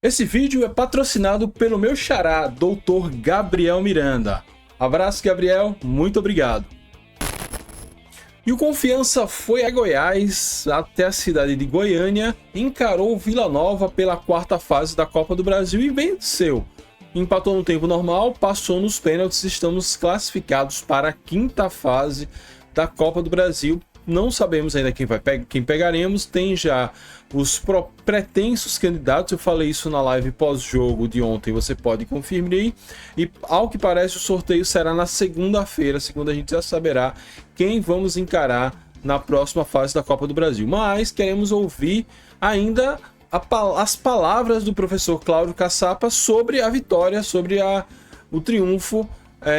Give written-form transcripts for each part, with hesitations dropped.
Esse vídeo é patrocinado pelo meu xará, Dr. Gabriel Miranda. Abraço, Gabriel, muito obrigado. E o Confiança foi a Goiás, até a cidade de Goiânia, encarou o Vila Nova pela quarta fase da Copa do Brasil e venceu. Empatou no tempo normal, passou nos pênaltis, estamos classificados para a quinta fase da Copa do Brasil. Não sabemos ainda quem pegaremos, tem já os pretensos candidatos, eu falei isso na live pós-jogo de ontem, você pode conferir, e ao que parece o sorteio será na segunda-feira, segunda a gente já saberá quem vamos encarar na próxima fase da Copa do Brasil. Mas queremos ouvir ainda as palavras do professor Cláudio Caçapa sobre a vitória, sobre o triunfo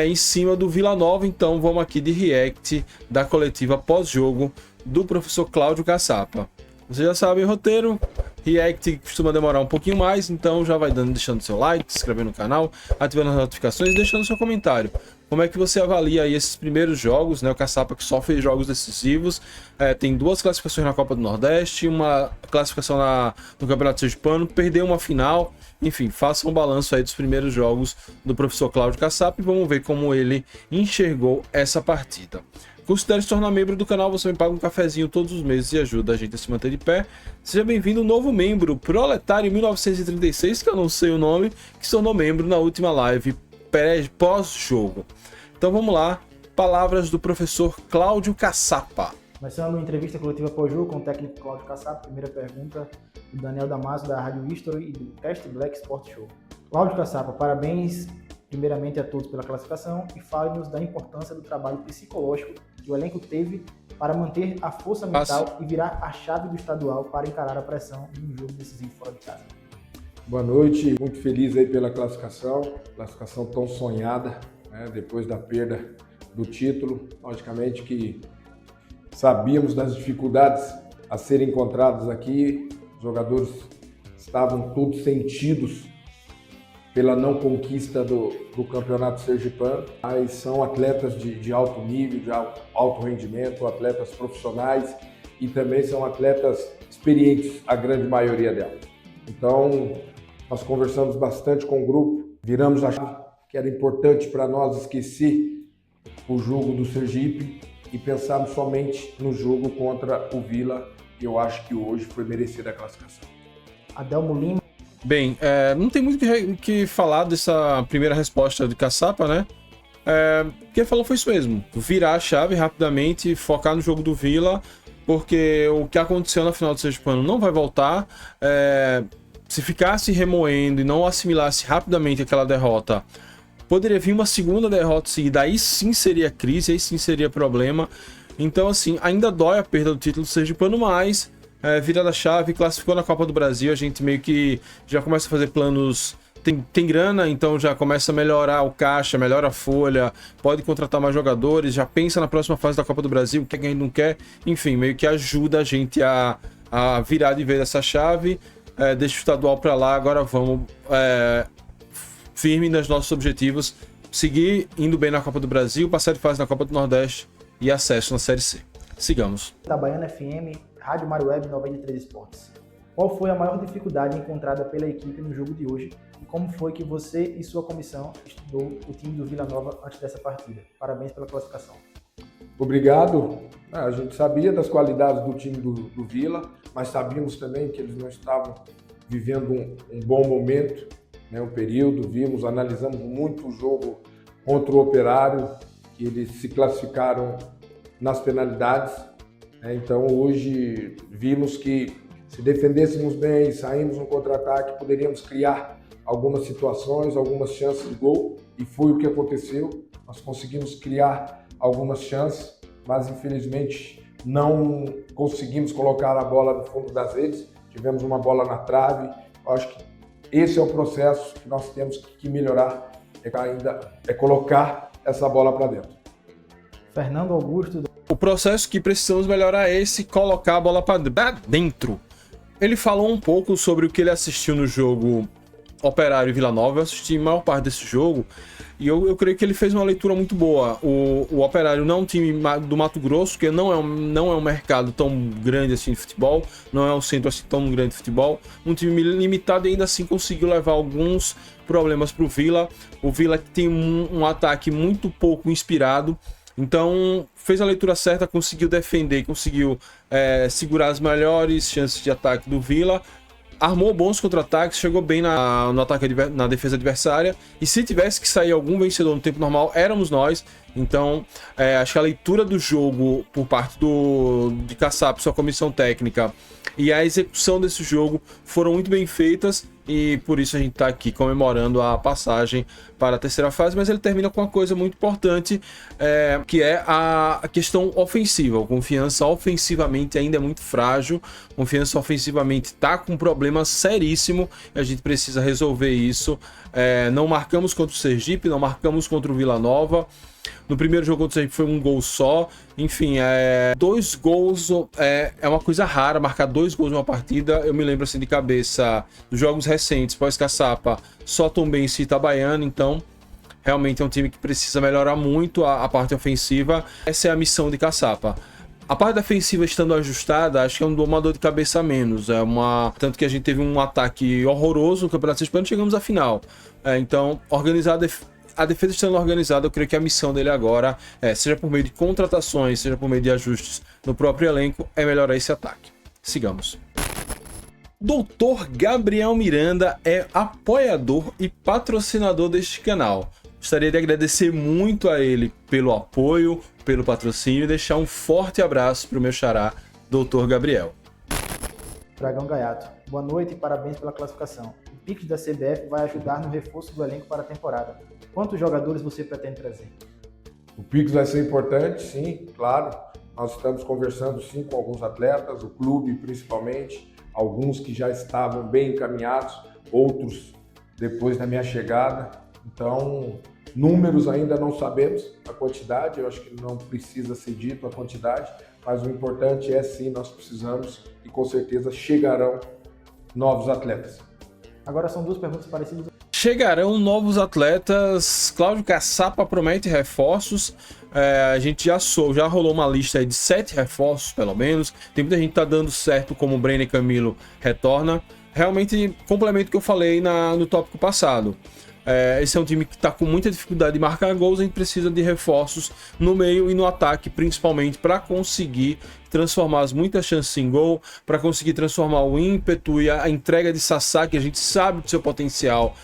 em cima do Vila Nova. Então vamos aqui de react da coletiva pós-jogo do professor Cláudio Caçapa. Você já sabe o roteiro, react costuma demorar um pouquinho mais, então já vai deixando seu like, se inscrevendo no canal, ativando as notificações e deixando seu comentário. Como é que você avalia aí esses primeiros jogos, né? O Caçapa que só fez jogos decisivos, tem 2 classificações na Copa do Nordeste, uma classificação no Campeonato Sergipano, perdeu uma final. Enfim, faça um balanço aí dos primeiros jogos do professor Cláudio Caçapa e vamos ver como ele enxergou essa partida. Considere se tornar membro do canal, você me paga um cafezinho todos os meses e ajuda a gente a se manter de pé. Seja bem-vindo, novo membro, Proletário 1936, que eu não sei o nome, que se tornou membro na última live pós-jogo. Então vamos lá, palavras do professor Cláudio Caçapa. Começando uma entrevista coletiva pós-jogo com o técnico Cláudio Caçapa. Primeira pergunta do Daniel Damaso, da Rádio History e do Cast Black Sport Show. Cláudio Caçapa, parabéns primeiramente a todos pela classificação e fale-nos da importância do trabalho psicológico que o elenco teve para manter a força mental e virar a chave do estadual para encarar a pressão de um jogo decisivo fora de casa. Boa noite, muito feliz aí pela classificação tão sonhada, né, depois da perda do título. Logicamente que sabíamos das dificuldades a serem encontradas aqui, os jogadores estavam todos sentidos pela não conquista do Campeonato Sergipano, mas são atletas de alto nível, de alto rendimento, atletas profissionais e também são atletas experientes, a grande maioria delas. Então, nós conversamos bastante com o grupo, viramos a chave que era importante para nós esquecer o jogo do Sergipe e pensarmos somente no jogo contra o Vila, e eu acho que hoje foi merecida a classificação. Adelmo Lima. Bem, não tem muito o que falar dessa primeira resposta de Caçapa, né? O que ele falou foi isso mesmo, virar a chave rapidamente, focar no jogo do Vila, porque o que aconteceu na final do Sergipano não vai voltar. Se ficasse remoendo e não assimilasse rapidamente aquela derrota, poderia vir uma segunda derrota seguida, aí sim seria crise, aí sim seria problema. Então, assim, ainda dói a perda do título do Sergipano, mas virada a chave, classificou na Copa do Brasil, a gente meio que já começa a fazer planos, tem grana, então já começa a melhorar o caixa, melhora a folha, pode contratar mais jogadores, já pensa na próxima fase da Copa do Brasil, o que a gente não quer, enfim, meio que ajuda a gente a virar de vez essa chave. Deixa o estadual para lá, agora vamos firme nos nossos objetivos, seguir indo bem na Copa do Brasil, passar de fase na Copa do Nordeste e acesso na Série C. Sigamos. Itabaiana FM, Rádio Mário Web 93 Esportes. Qual foi a maior dificuldade encontrada pela equipe no jogo de hoje e como foi que você e sua comissão estudou o time do Vila Nova antes dessa partida? Parabéns pela classificação. Obrigado. A gente sabia das qualidades do time do Vila, mas sabíamos também que eles não estavam vivendo um bom momento, né, um período. Analisamos muito o jogo contra o Operário, que eles se classificaram nas penalidades. Então hoje vimos que se defendêssemos bem, saímos no contra-ataque, poderíamos criar algumas situações, algumas chances de gol, e foi o que aconteceu. Nós conseguimos criar algumas chances, mas infelizmente não conseguimos colocar a bola no fundo das redes, tivemos uma bola na trave. Eu acho que esse é o processo que nós temos que melhorar, é colocar essa bola para dentro. Fernando Augusto. O processo que precisamos melhorar é esse, colocar a bola para dentro. Ele falou um pouco sobre o que ele assistiu no jogo Operário e Vila Nova. Eu assisti a maior parte desse jogo e eu creio que ele fez uma leitura muito boa. O Operário não é um time do Mato Grosso, que não é um mercado tão grande assim de futebol, não é um centro assim tão grande de futebol. Um time limitado e ainda assim conseguiu levar alguns problemas para o Vila. O Vila tem um ataque muito pouco inspirado. Então, fez a leitura certa, conseguiu defender, conseguiu segurar as melhores chances de ataque do Vila, armou bons contra-ataques, chegou bem no ataque, na defesa adversária, e se tivesse que sair algum vencedor no tempo normal, éramos nós. Então, acho que a leitura do jogo por parte de Caçapa, sua comissão técnica, e a execução desse jogo foram muito bem feitas, e por isso a gente está aqui comemorando a passagem para a terceira fase, mas ele termina com uma coisa muito importante, que é a questão ofensiva. O Confiança ofensivamente ainda é muito frágil, Confiança ofensivamente está com um problema seríssimo, e a gente precisa resolver isso. Não marcamos contra o Sergipe, não marcamos contra o Vila Nova. No primeiro jogo contra o Sergipe foi um gol só. Enfim, 2 gols é uma coisa rara, marcar 2 gols numa partida. Eu me lembro assim de cabeça dos jogos recentes, pós-Caçapa, só Tombense e Itabaiana. Então, realmente é um time que precisa melhorar muito a parte ofensiva. Essa é a missão de Caçapa. A parte defensiva estando ajustada, acho que é uma dor de cabeça a menos. Tanto que a gente teve um ataque horroroso no Campeonato Sergipano e chegamos à final. Então, a defesa estando organizada, eu creio que a missão dele agora, seja por meio de contratações, seja por meio de ajustes no próprio elenco, é melhorar esse ataque. Sigamos. Dr. Gabriel Miranda é apoiador e patrocinador deste canal. Gostaria de agradecer muito a ele pelo apoio, pelo patrocínio e deixar um forte abraço para o meu xará, Dr. Gabriel. Dragão Gaiato, boa noite e parabéns pela classificação. O Pix da CBF vai ajudar no reforço do elenco para a temporada. Quantos jogadores você pretende trazer? O Pix vai ser importante, sim, claro. Nós estamos conversando, sim, com alguns atletas, o clube principalmente, alguns que já estavam bem encaminhados, outros depois da minha chegada. Então, números ainda não sabemos a quantidade, eu acho que não precisa ser dito a quantidade, mas o importante é, sim, nós precisamos e com certeza chegarão novos atletas. Agora são 2 perguntas parecidas. Chegarão novos atletas. Cláudio Caçapa promete reforços. A gente já rolou uma lista aí de 7 reforços, pelo menos. Tem muita gente que tá dando certo, como o Brenner Camilo retorna. Realmente, complemento o que eu falei no tópico passado. Esse é um time que está com muita dificuldade de marcar gols, a gente precisa de reforços no meio e no ataque, principalmente para conseguir transformar as muitas chances em gol, para conseguir transformar o ímpeto e a entrega de Sassá, que a gente sabe do seu potencial,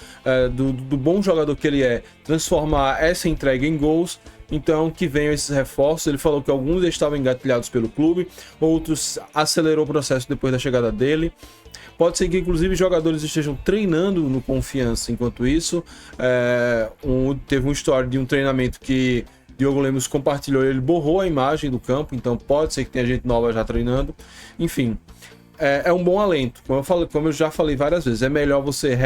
do bom jogador que ele é, transformar essa entrega em gols. Então, que venham esses reforços. Ele falou que alguns estavam engatilhados pelo clube, outros acelerou o processo depois da chegada dele. Pode ser que, inclusive, jogadores estejam treinando no Confiança enquanto isso. Teve uma história de um treinamento que Diogo Lemos compartilhou, ele borrou a imagem do campo, então pode ser que tenha gente nova já treinando. Enfim, é um bom alento. Como eu já falei várias vezes, é melhor você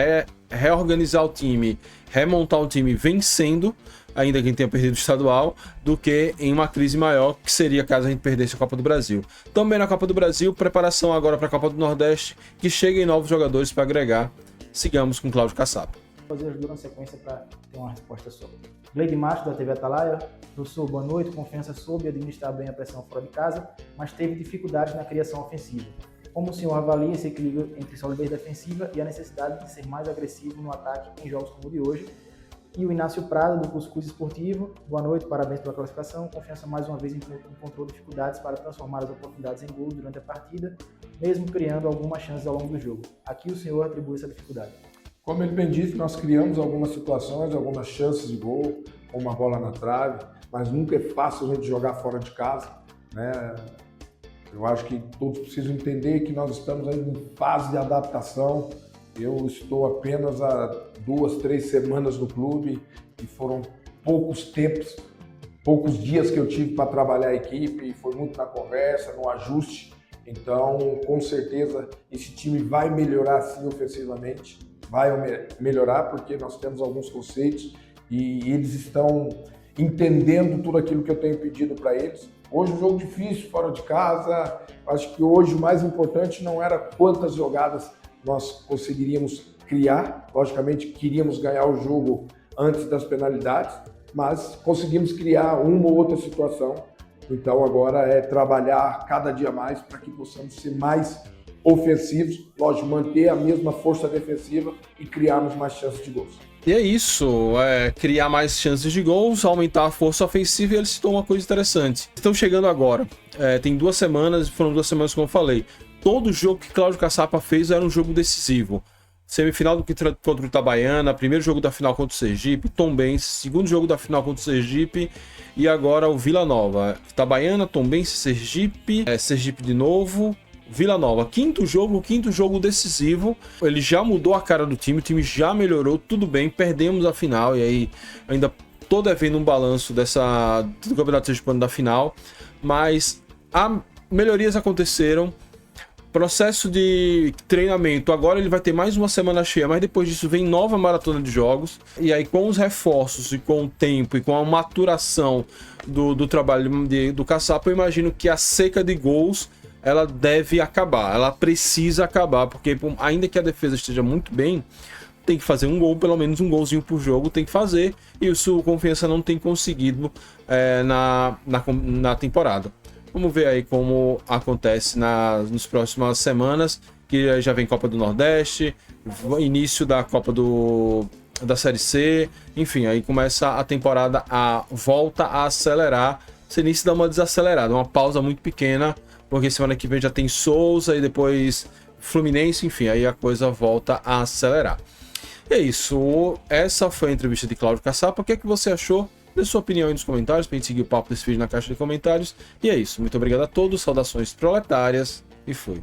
reorganizar o time, remontar o time vencendo, ainda que tenha perdido o estadual, do que em uma crise maior, que seria caso a gente perdesse a Copa do Brasil. Também na Copa do Brasil, preparação agora para a Copa do Nordeste, que cheguem novos jogadores para agregar. Sigamos com Cláudio Caçapa. Vou fazer as 2 na sequência para ter uma resposta só. Gleide Macho, da TV Atalaia. Professor, boa noite. Confiança soube administrar bem a pressão fora de casa, mas teve dificuldades na criação ofensiva. Como o senhor avalia esse equilíbrio entre solidez defensiva e a necessidade de ser mais agressivo no ataque em jogos como o de hoje? E o Inácio Prado, do Cuscuz Esportivo. Boa noite, parabéns pela classificação. Confiança mais uma vez encontrou dificuldades para transformar as oportunidades em gols durante a partida, mesmo criando algumas chances ao longo do jogo. Aqui o senhor atribui essa dificuldade. Como ele bem disse, nós criamos algumas situações, algumas chances de gol, com uma bola na trave, mas nunca é fácil a gente jogar fora de casa, né? Eu acho que todos precisam entender que nós estamos ainda em fase de adaptação. Eu estou apenas há 2, 3 semanas no clube e foram poucos dias que eu tive para trabalhar a equipe, foi muito na conversa, no ajuste. Então, com certeza, esse time vai melhorar sim ofensivamente, vai melhorar porque nós temos alguns conceitos e eles estão entendendo tudo aquilo que eu tenho pedido para eles. Hoje um jogo difícil, fora de casa, acho que hoje o mais importante não era quantas jogadas nós conseguiríamos criar. Logicamente, queríamos ganhar o jogo antes das penalidades, mas conseguimos criar uma ou outra situação. Então agora é trabalhar cada dia mais para que possamos ser mais ofensivos, lógico, manter a mesma força defensiva e criarmos mais chances de gols. E é isso, criar mais chances de gols, aumentar a força ofensiva, e ele citou uma coisa interessante. Estão chegando agora, tem 2 semanas, foram 2 semanas como eu falei. Todo jogo que Cláudio Caçapa fez era um jogo decisivo. Semifinal contra o Itabaiana, primeiro jogo da final contra o Sergipe, Tombense, segundo jogo da final contra o Sergipe e agora o Vila Nova. Itabaiana, Tombense, Sergipe, Sergipe de novo, Vila Nova. Quinto jogo decisivo. Ele já mudou a cara do time, o time já melhorou, tudo bem, perdemos a final e aí ainda tô devendo um balanço do Campeonato Sergipano da final, mas melhorias aconteceram. Processo de treinamento, agora ele vai ter mais uma semana cheia, mas depois disso vem nova maratona de jogos, e aí com os reforços e com o tempo e com a maturação do trabalho do Caçapa, eu imagino que a seca de gols ela deve acabar, ela precisa acabar, porque ainda que a defesa esteja muito bem, tem que fazer um gol, pelo menos um golzinho por jogo tem que fazer, e isso o Confiança não tem conseguido na temporada. Vamos ver aí como acontece nas próximas semanas, que já vem Copa do Nordeste, início da Copa da Série C, enfim, aí começa a temporada, volta a acelerar, se início dá uma desacelerada, uma pausa muito pequena, porque semana que vem já tem Souza e depois Fluminense, enfim, aí a coisa volta a acelerar. E é isso, essa foi a entrevista de Cláudio Caçapa. O que é que você achou? Dê sua opinião aí nos comentários, pra gente seguir o papo desse vídeo na caixa de comentários. E é isso, muito obrigado a todos, saudações proletárias e fui.